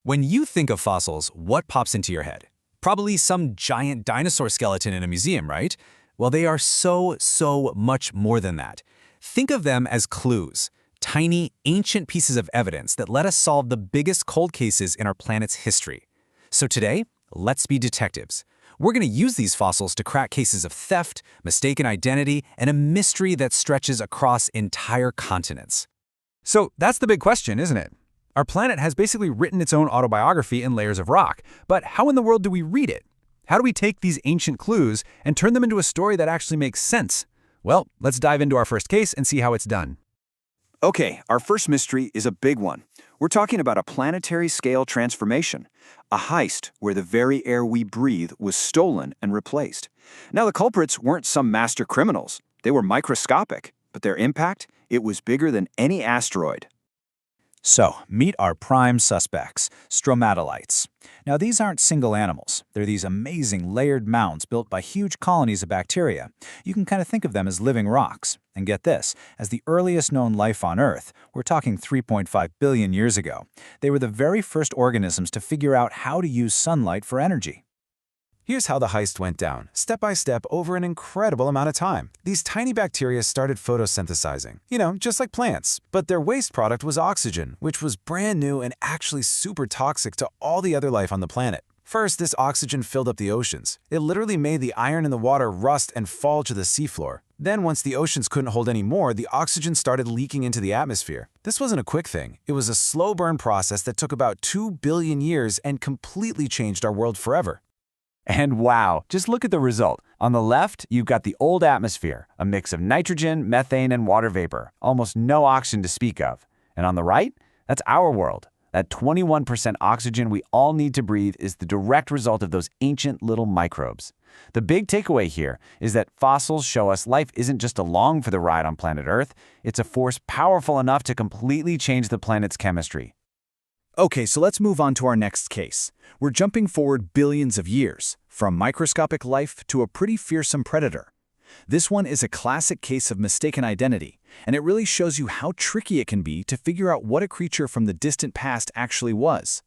When you think of fossils, what pops into your head? Probably some giant dinosaur skeleton in a museum, right? Well, they are so much more than that. Think of them as clues, tiny, ancient pieces of evidence that let us solve the biggest cold cases in our planet's history. So today, let's be detectives. We're going to use these fossils to crack cases of theft, mistaken identity, and a mystery that stretches across entire continents. So that's the big question, isn't it? Our planet has basically written its own autobiography in layers of rock, but how in the world do we read it? How do we take these ancient clues and turn them into a story that actually makes sense? Well, let's dive into our first case and see how it's done. Okay, our first mystery is a big one. We're talking about a planetary-scale transformation, a heist where the very air we breathe was stolen and replaced. Now, the culprits weren't some master criminals. They were microscopic, but their impact, it was bigger than any asteroid. So, meet our prime suspects, stromatolites. Now, these aren't single animals. They're these amazing layered mounds built by huge colonies of bacteria. You can kind of think of them as living rocks. And get this, as the earliest known life on Earth, we're talking 3.5 billion years ago, they were the very first organisms to figure out how to use sunlight for energy. Here's how the heist went down, step by step over an incredible amount of time. These tiny bacteria started photosynthesizing, just like plants. But their waste product was oxygen, which was brand new and actually super toxic to all the other life on the planet. First, this oxygen filled up the oceans. It literally made the iron in the water rust and fall to the seafloor. Then, once the oceans couldn't hold any more, the oxygen started leaking into the atmosphere. This wasn't a quick thing. It was a slow burn process that took about 2 billion years and completely changed our world forever. And wow, just look at the result. On the left, you've got the old atmosphere, a mix of nitrogen, methane, and water vapor, almost no oxygen to speak of. And on the right, that's our world. That 21% oxygen we all need to breathe is the direct result of those ancient little microbes. The big takeaway here is that fossils show us life isn't just along for the ride on planet Earth, it's a force powerful enough to completely change the planet's chemistry. Okay, so let's move on to our next case. We're jumping forward billions of years, from microscopic life to a pretty fearsome predator. This one is a classic case of mistaken identity, and it really shows you how tricky it can be to figure out what a creature from the distant past actually was.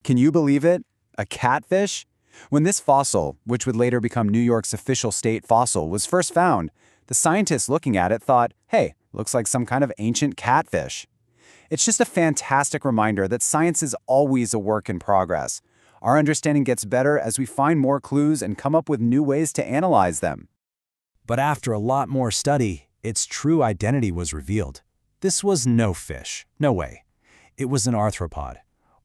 Can you believe it? A catfish? When this fossil, which would later become New York's official state fossil, was first found, the scientists looking at it thought, hey, looks like some kind of ancient catfish. It's just a fantastic reminder that science is always a work in progress. Our understanding gets better as we find more clues and come up with new ways to analyze them. But after a lot more study, its true identity was revealed. This was no fish. No way. It was an arthropod,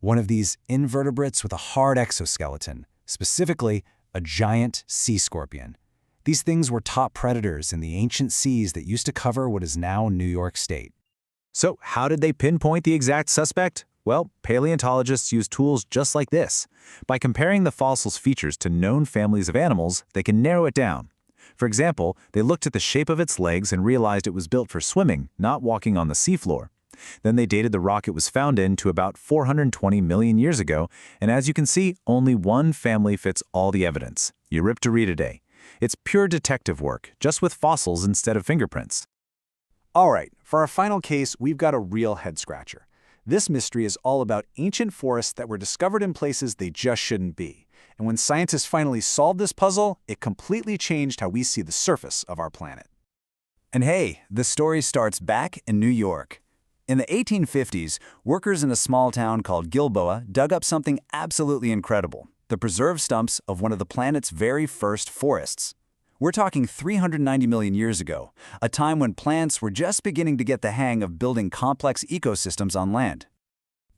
one of these invertebrates with a hard exoskeleton, specifically a giant sea scorpion. These things were top predators in the ancient seas that used to cover what is now New York State. So how did they pinpoint the exact suspect? Well, paleontologists use tools just like this. By comparing the fossil's features to known families of animals, they can narrow it down. For example, they looked at the shape of its legs and realized it was built for swimming, not walking on the seafloor. Then they dated the rock it was found in to about 420 million years ago, and as you can see, only one family fits all the evidence. Eurypteridae. It's pure detective work, just with fossils instead of fingerprints. All right, for our final case, we've got a real head-scratcher. This mystery is all about ancient forests that were discovered in places they just shouldn't be. And when scientists finally solved this puzzle, it completely changed how we see the surface of our planet. And hey, the story starts back in New York. In the 1850s, workers in a small town called Gilboa dug up something absolutely incredible, the preserved stumps of one of the planet's very first forests. We're talking 390 million years ago, a time when plants were just beginning to get the hang of building complex ecosystems on land.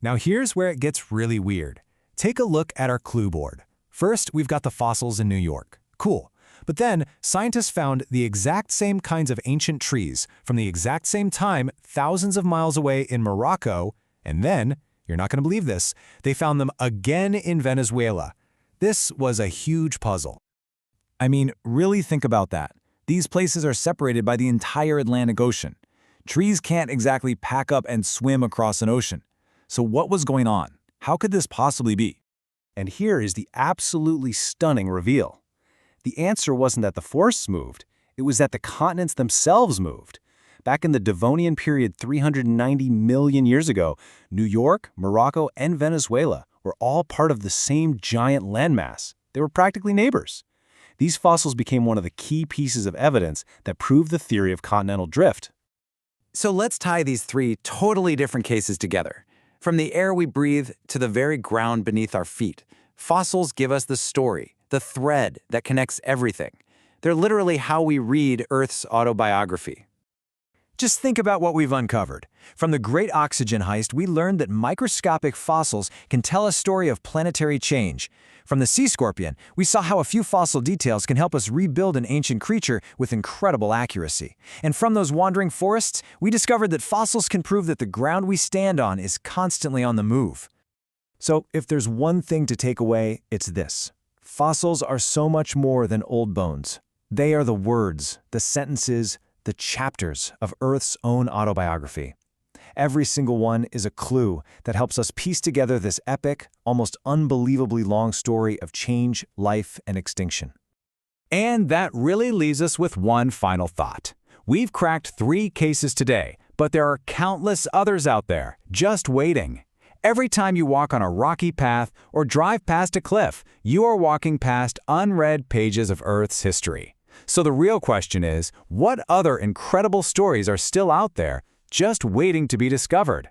Now here's where it gets really weird. Take a look at our clue board. First, we've got the fossils in New York. Cool. But then, scientists found the exact same kinds of ancient trees from the exact same time thousands of miles away in Morocco, and then, you're not going to believe this, they found them again in Venezuela. This was a huge puzzle. I mean, really think about that. These places are separated by the entire Atlantic Ocean. Trees can't exactly pack up and swim across an ocean. So what was going on? How could this possibly be? And here is the absolutely stunning reveal. The answer wasn't that the forests moved, it was that the continents themselves moved. Back in the Devonian period 390 million years ago, New York, Morocco, and Venezuela were all part of the same giant landmass. They were practically neighbors. These fossils became one of the key pieces of evidence that proved the theory of continental drift. So let's tie these three totally different cases together. From the air we breathe to the very ground beneath our feet, fossils give us the story, the thread that connects everything. They're literally how we read Earth's autobiography. Just think about what we've uncovered. From the Great Oxygen Heist, we learned that microscopic fossils can tell a story of planetary change. From the sea scorpion, we saw how a few fossil details can help us rebuild an ancient creature with incredible accuracy. And from those wandering forests, we discovered that fossils can prove that the ground we stand on is constantly on the move. So, if there's one thing to take away, it's this. Fossils are so much more than old bones. They are the words, the sentences, the chapters of Earth's own autobiography. Every single one is a clue that helps us piece together this epic, almost unbelievably long story of change, life, and extinction. And that really leaves us with one final thought. We've cracked 3 cases today, but there are countless others out there, just waiting. Every time you walk on a rocky path or drive past a cliff, you are walking past unread pages of Earth's history. So the real question is, what other incredible stories are still out there, just waiting to be discovered?